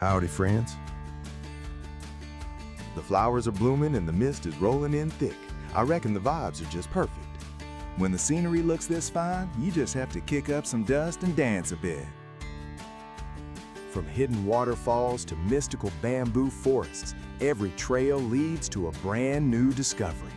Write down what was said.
Howdy, friends. The flowers are blooming and the mist is rolling in thick. I reckon the vibes are just perfect. When the scenery looks this fine, you just have to kick up some dust and dance a bit. From hidden waterfalls to mystical bamboo forests, every trail leads to a brand new discovery.